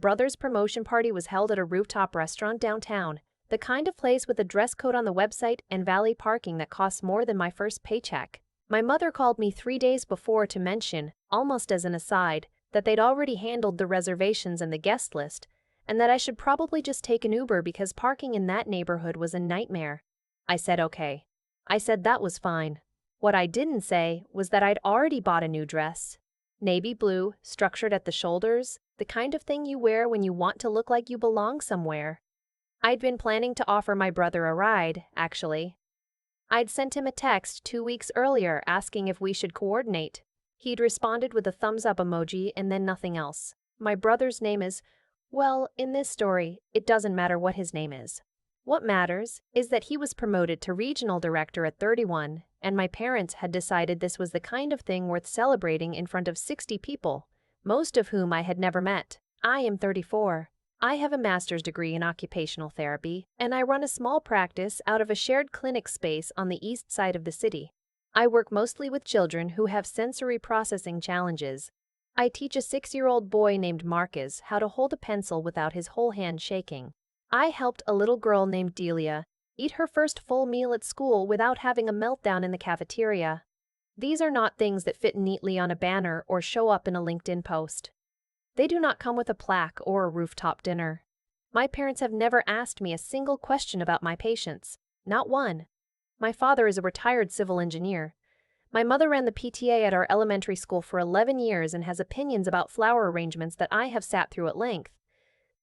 brother's promotion party was held at a rooftop restaurant downtown, the kind of place with a dress code on the website and valet parking that costs more than my first paycheck. My mother called me 3 days before to mention, almost as an aside, that they'd already handled the reservations and the guest list, and that I should probably just take an Uber because parking in that neighborhood was a nightmare. I said okay. I said that was fine. What I didn't say was that I'd already bought a new dress. Navy blue, structured at the shoulders, the kind of thing you wear when you want to look like you belong somewhere. I'd been planning to offer my brother a ride, actually. I'd sent him a text 2 weeks earlier asking if we should coordinate. He'd responded with a thumbs up emoji and then nothing else. My brother's name is, well, in this story, it doesn't matter what his name is. What matters is that he was promoted to regional director at 31, and my parents had decided this was the kind of thing worth celebrating in front of 60 people, most of whom I had never met. I am 34. I have a master's degree in occupational therapy, and I run a small practice out of a shared clinic space on the east side of the city. I work mostly with children who have sensory processing challenges. I teach a 6-year-old boy named Marcus how to hold a pencil without his whole hand shaking. I helped a little girl named Delia eat her first full meal at school without having a meltdown in the cafeteria. These are not things that fit neatly on a banner or show up in a LinkedIn post. They do not come with a plaque or a rooftop dinner. My parents have never asked me a single question about my patients, not one. My father is a retired civil engineer. My mother ran the PTA at our elementary school for 11 years and has opinions about flower arrangements that I have sat through at length.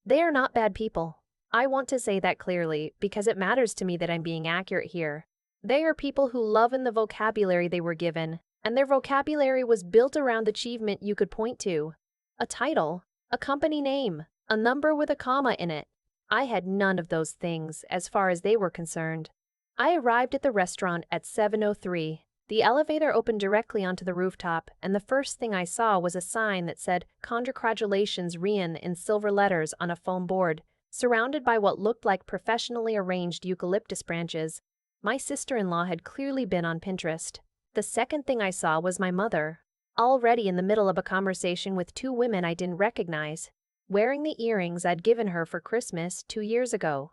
They are not bad people. I want to say that clearly because it matters to me that I'm being accurate here. They are people who love in the vocabulary they were given, and their vocabulary was built around achievement you could point to. A title, a company name, a number with a comma in it. I had none of those things as far as they were concerned. I arrived at the restaurant at 7:03. The elevator opened directly onto the rooftop, and the first thing I saw was a sign that said, "Congratulations, Rian," in silver letters on a foam board, surrounded by what looked like professionally arranged eucalyptus branches. My sister-in-law had clearly been on Pinterest. The second thing I saw was my mother, already in the middle of a conversation with 2 women I didn't recognize, wearing the earrings I'd given her for Christmas 2 years ago.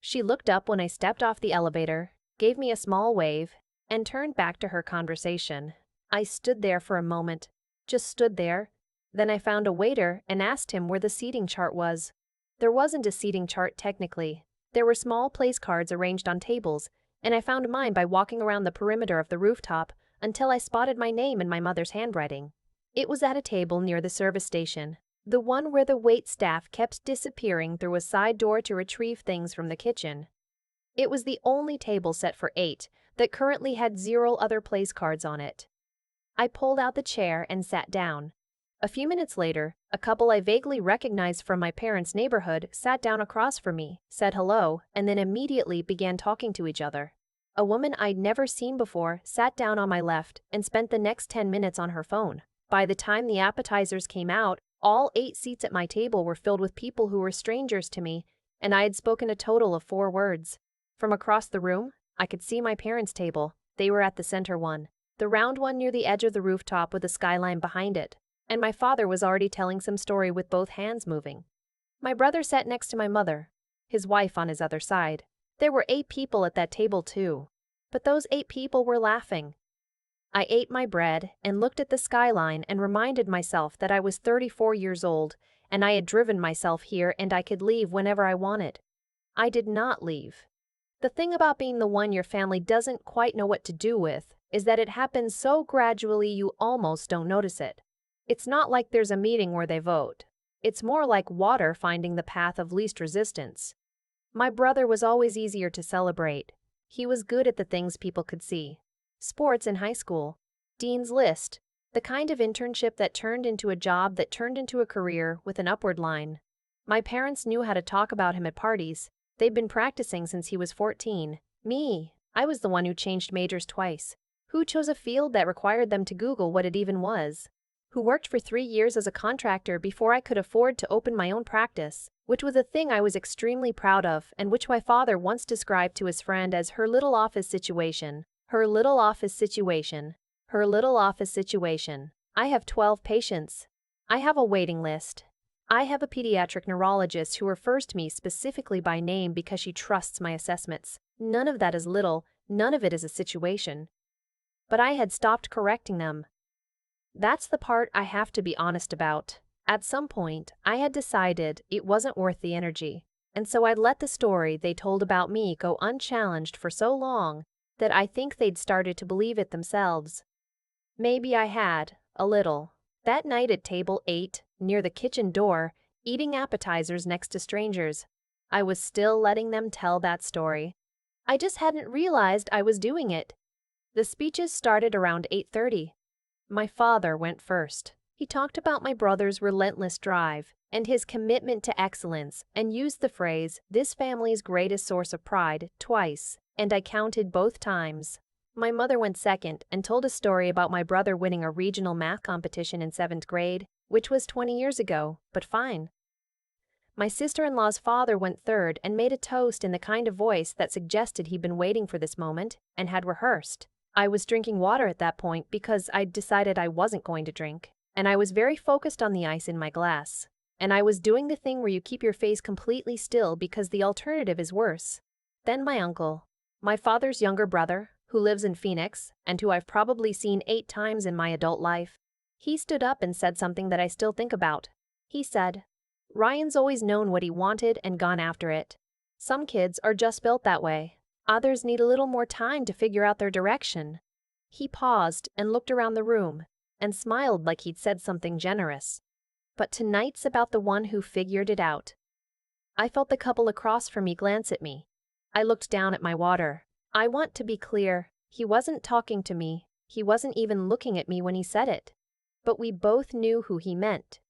She looked up when I stepped off the elevator, gave me a small wave, and turned back to her conversation. I stood there for a moment, just stood there. Then I found a waiter and asked him where the seating chart was. There wasn't a seating chart technically. There were small place cards arranged on tables, and I found mine by walking around the perimeter of the rooftop until I spotted my name in my mother's handwriting. It was at a table near the service station, the one where the wait staff kept disappearing through a side door to retrieve things from the kitchen. It was the only table set for 8 that currently had 0 other place cards on it. I pulled out the chair and sat down. A few minutes later, a couple I vaguely recognized from my parents' neighborhood sat down across from me, said hello, and then immediately began talking to each other. A woman I'd never seen before sat down on my left and spent the next 10 minutes on her phone. By the time the appetizers came out, all 8 seats at my table were filled with people who were strangers to me, and I had spoken a total of 4 words. From across the room, I could see my parents' table. They were at the center one, the round one near the edge of the rooftop with a skyline behind it, and my father was already telling some story with both hands moving. My brother sat next to my mother, his wife on his other side. There were 8 people at that table too, but those 8 people were laughing. I ate my bread and looked at the skyline and reminded myself that I was 34 years old and I had driven myself here and I could leave whenever I wanted. I did not leave. The thing about being the one your family doesn't quite know what to do with is that it happens so gradually you almost don't notice it. It's not like there's a meeting where they vote. It's more like water finding the path of least resistance. My brother was always easier to celebrate. He was good at the things people could see. Sports in high school, Dean's List, the kind of internship that turned into a job that turned into a career with an upward line. My parents knew how to talk about him at parties. They'd been practicing since he was 14. Me, I was the one who changed majors twice, who chose a field that required them to Google what it even was, who worked for 3 years as a contractor before I could afford to open my own practice, which was a thing I was extremely proud of and which my father once described to his friend as her little office situation. Her little office situation. Her little office situation. I have 12 patients. I have a waiting list. I have a pediatric neurologist who refers to me specifically by name because she trusts my assessments. None of that is little, none of it is a situation. But I had stopped correcting them. That's the part I have to be honest about. At some point, I had decided it wasn't worth the energy, and so I'd let the story they told about me go unchallenged for so long that I think they'd started to believe it themselves. Maybe I had, a little. That night at table 8, near the kitchen door, eating appetizers next to strangers, I was still letting them tell that story. I just hadn't realized I was doing it. The speeches started around 8:30. My father went first. He talked about my brother's relentless drive and his commitment to excellence and used the phrase, "this family's greatest source of pride," twice, and I counted both times. My mother went second and told a story about my brother winning a regional math competition in 7th grade, which was 20 years ago, but fine. My sister-in-law's father went third and made a toast in the kind of voice that suggested he'd been waiting for this moment and had rehearsed. I was drinking water at that point because I'd decided I wasn't going to drink, and I was very focused on the ice in my glass. And I was doing the thing where you keep your face completely still because the alternative is worse. Then my uncle, my father's younger brother, who lives in Phoenix, and who I've probably seen 8 times in my adult life, he stood up and said something that I still think about. He said, "Ryan's always known what he wanted and gone after it. Some kids are just built that way. Others need a little more time to figure out their direction." He paused and looked around the room and smiled like he'd said something generous. But tonight's about the one who figured it out. I felt the couple across from me glance at me. I looked down at my water. I want to be clear, he wasn't talking to me. He wasn't even looking at me when he said it. But we both knew who he meant.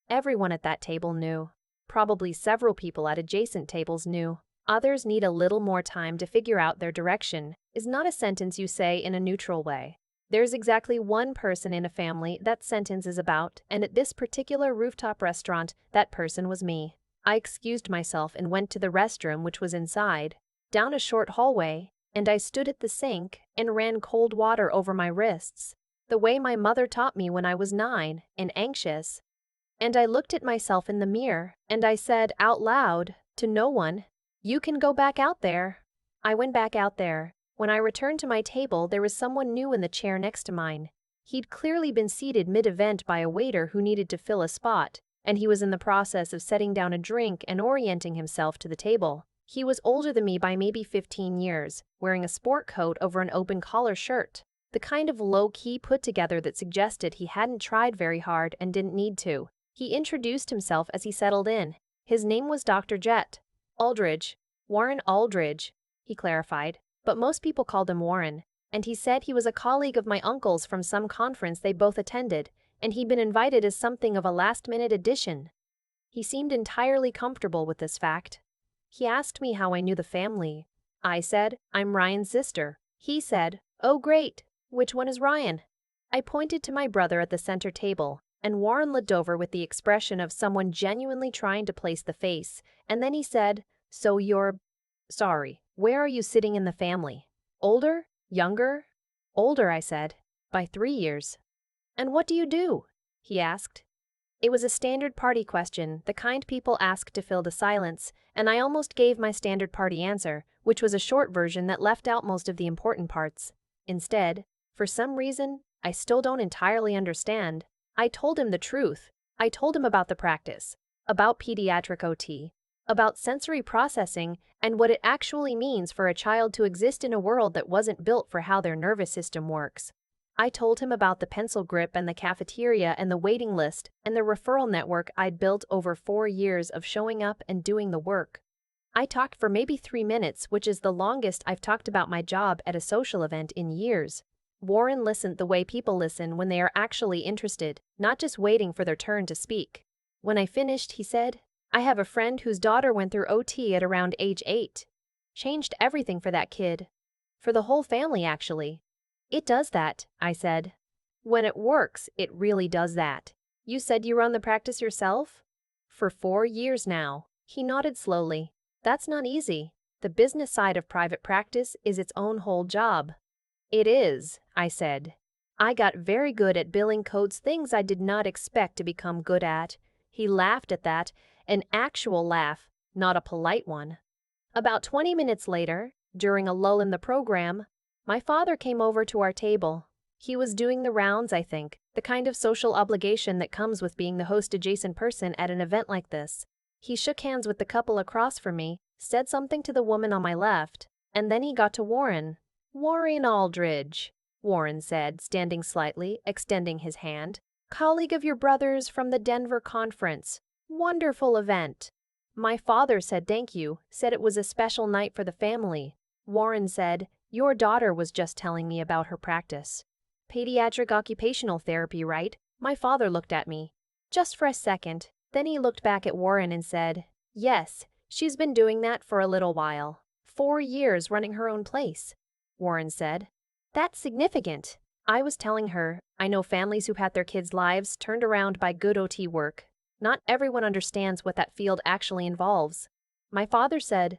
Everyone at that table knew. Probably several people at adjacent tables knew. "Others need a little more time to figure out their direction" is not a sentence you say in a neutral way. There's exactly one person in a family that sentence is about, and at this particular rooftop restaurant, that person was me. I excused myself and went to the restroom, which was inside, down a short hallway, and I stood at the sink and ran cold water over my wrists, the way my mother taught me when I was 9 and anxious. And I looked at myself in the mirror, and I said out loud, to no one, "You can go back out there." I went back out there. When I returned to my table, there was someone new in the chair next to mine. He'd clearly been seated mid-event by a waiter who needed to fill a spot, and he was in the process of setting down a drink and orienting himself to the table. He was older than me by maybe 15 years, wearing a sport coat over an open-collar shirt, the kind of low-key put-together that suggested he hadn't tried very hard and didn't need to. He introduced himself as he settled in. His name was Dr. Jett. Aldridge. Warren Aldridge, he clarified, but most people called him Warren, and he said he was a colleague of my uncle's from some conference they both attended, and he'd been invited as something of a last-minute addition. He seemed entirely comfortable with this fact. He asked me how I knew the family. I said, "I'm Ryan's sister." He said, "Oh great, which one is Ryan?" I pointed to my brother at the center table, and Warren looked over with the expression of someone genuinely trying to place the face, and then he said, "So you're... sorry, where are you sitting in the family? Older? Younger?" "Older," I said, "by 3 years." "And what do you do?" he asked. It was a standard party question, the kind people ask to fill the silence, and I almost gave my standard party answer, which was a short version that left out most of the important parts. Instead, for some reason, I still don't entirely understand, I told him the truth. I told him about the practice, about pediatric OT, about sensory processing, and what it actually means for a child to exist in a world that wasn't built for how their nervous system works. I told him about the pencil grip and the cafeteria and the waiting list and the referral network I'd built over 4 years of showing up and doing the work. I talked for maybe 3 minutes, which is the longest I've talked about my job at a social event in years. Warren listened the way people listen when they are actually interested, not just waiting for their turn to speak. When I finished, he said, "I have a friend whose daughter went through OT at around age 8. Changed everything for that kid. For the whole family, actually." "It does that," I said. "When it works, it really does that." "You said you run the practice yourself?" "For 4 years now." He nodded slowly. "That's not easy. The business side of private practice is its own whole job." "It is," I said. "I got very good at billing codes, things I did not expect to become good at." He laughed at that, an actual laugh, not a polite one. About 20 minutes later, during a lull in the program, my father came over to our table. He was doing the rounds, I think, the kind of social obligation that comes with being the host-adjacent person at an event like this. He shook hands with the couple across from me, said something to the woman on my left, and then he got to Warren. "Warren Aldridge," Warren said, standing slightly, extending his hand. "Colleague of your brother's from the Denver conference. Wonderful event." My father said thank you, said it was a special night for the family. Warren said, "Your daughter was just telling me about her practice. Pediatric occupational therapy, right?" My father looked at me. Just for a second. Then he looked back at Warren and said, "Yes, she's been doing that for a little while. 4 years running her own place." Warren said, "That's significant." I was telling her, I know families who've had their kids' lives turned around by good OT work. Not everyone understands what that field actually involves. My father said,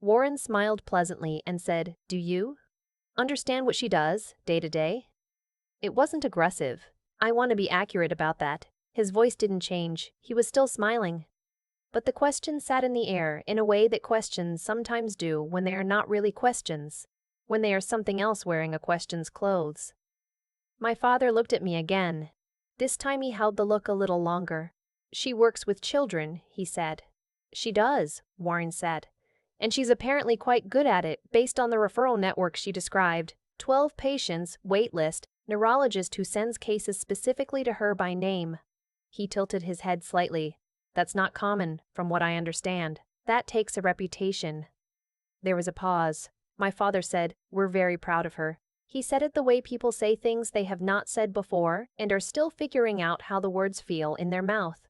Warren smiled pleasantly and said, "Do you understand what she does, day to day?" It wasn't aggressive. I want to be accurate about that. His voice didn't change. He was still smiling. But the question sat in the air in a way that questions sometimes do when they are not really questions, when they are something else wearing a question's clothes. My father looked at me again. This time he held the look a little longer. "She works with children," he said. "She does," Warren said. "And she's apparently quite good at it based on the referral network she described. 12 patients, wait list, neurologist who sends cases specifically to her by name." He tilted his head slightly. "That's not common, from what I understand. That takes a reputation." There was a pause. My father said, "We're very proud of her." He said it the way people say things they have not said before and are still figuring out how the words feel in their mouth.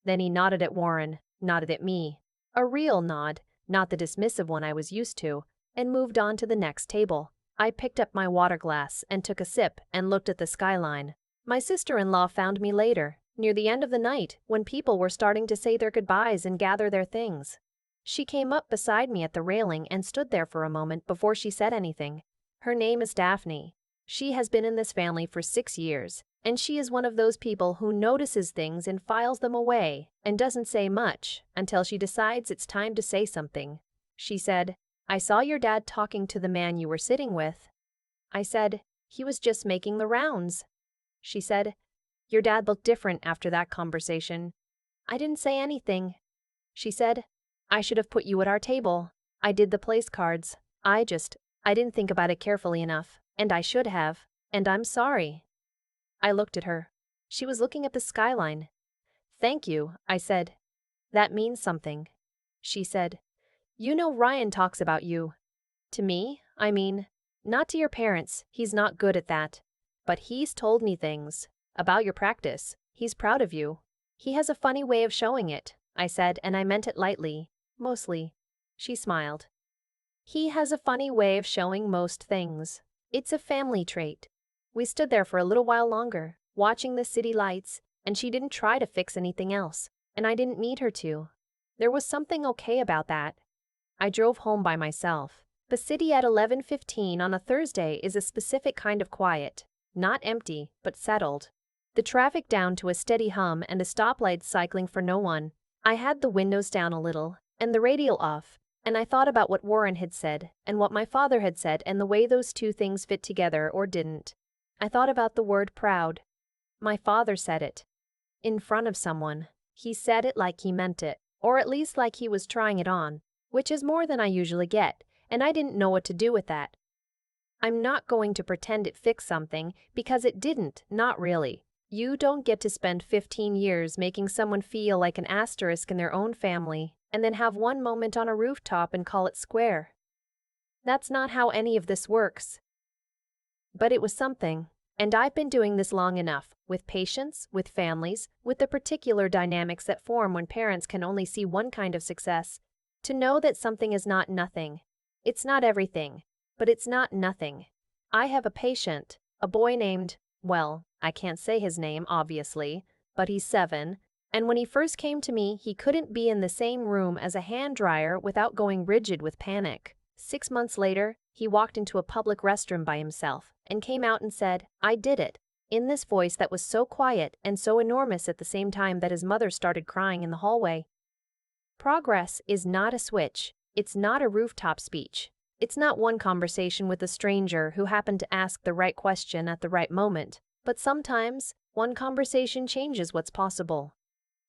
Then he nodded at Warren, nodded at me. A real nod, not the dismissive one I was used to, and moved on to the next table. I picked up my water glass and took a sip and looked at the skyline. My sister-in-law found me later, near the end of the night, when people were starting to say their goodbyes and gather their things. She came up beside me at the railing and stood there for a moment before she said anything. Her name is Daphne. She has been in this family for 6 years, and she is one of those people who notices things and files them away and doesn't say much until she decides it's time to say something. She said, "I saw your dad talking to the man you were sitting with." I said, "He was just making the rounds." She said, "Your dad looked different after that conversation." I didn't say anything. She said, "I should have put you at our table. I did the place cards. I didn't think about it carefully enough, and I should have, and I'm sorry." I looked at her. She was looking at the skyline. "Thank you," I said. "That means something." She said, "You know Ryan talks about you." "To me, I mean, not to your parents, he's not good at that. But he's told me things about your practice. He's proud of you. He has a funny way of showing it," I said, and I meant it lightly, mostly. She smiled. "He has a funny way of showing most things. It's a family trait." We stood there for a little while longer, watching the city lights, and she didn't try to fix anything else, and I didn't need her to. There was something okay about that. I drove home by myself. The city at 11:15 on a Thursday is a specific kind of quiet, not empty, but settled. The traffic down to a steady hum and a stoplight cycling for no one. I had the windows down a little, and the radio off, and I thought about what Warren had said, and what my father had said, and the way those two things fit together or didn't. I thought about the word proud. My father said it. In front of someone. He said it like he meant it, or at least like he was trying it on, which is more than I usually get, and I didn't know what to do with that. I'm not going to pretend it fixed something, because it didn't, not really. You don't get to spend 15 years making someone feel like an asterisk in their own family, and then have one moment on a rooftop and call it square. That's not how any of this works. But it was something, and I've been doing this long enough, with patients, with families, with the particular dynamics that form when parents can only see one kind of success, to know that something is not nothing. It's not everything, but it's not nothing. I have a patient, a boy named, well, I can't say his name, obviously, but he's 7, and when he first came to me, he couldn't be in the same room as a hand dryer without going rigid with panic. 6 months later, he walked into a public restroom by himself and came out and said, "I did it." in this voice that was so quiet and so enormous at the same time that his mother started crying in the hallway. Progress is not a switch. It's not a rooftop speech. It's not one conversation with a stranger who happened to ask the right question at the right moment. But sometimes, one conversation changes what's possible.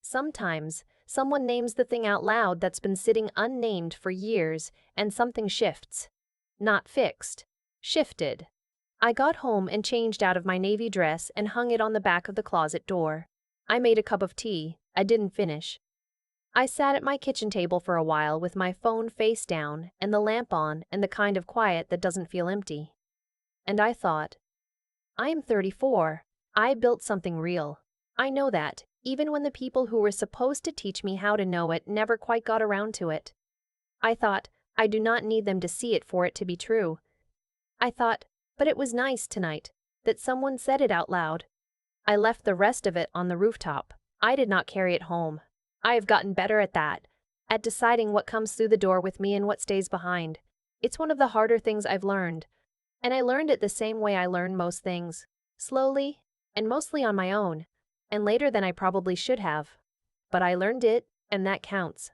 Sometimes, someone names the thing out loud that's been sitting unnamed for years, and something shifts. Not fixed. Shifted. I got home and changed out of my navy dress and hung it on the back of the closet door. I made a cup of tea. I didn't finish. I sat at my kitchen table for a while with my phone face down and the lamp on and the kind of quiet that doesn't feel empty. And I thought, I am 34. I built something real. I know that, even when the people who were supposed to teach me how to know it never quite got around to it. I thought, I do not need them to see it for it to be true. I thought, but it was nice tonight that someone said it out loud. I left the rest of it on the rooftop. I did not carry it home. I have gotten better at that, at deciding what comes through the door with me and what stays behind. It's one of the harder things I've learned. And I learned it the same way I learn most things. Slowly, and mostly on my own, and later than I probably should have. But I learned it, and that counts.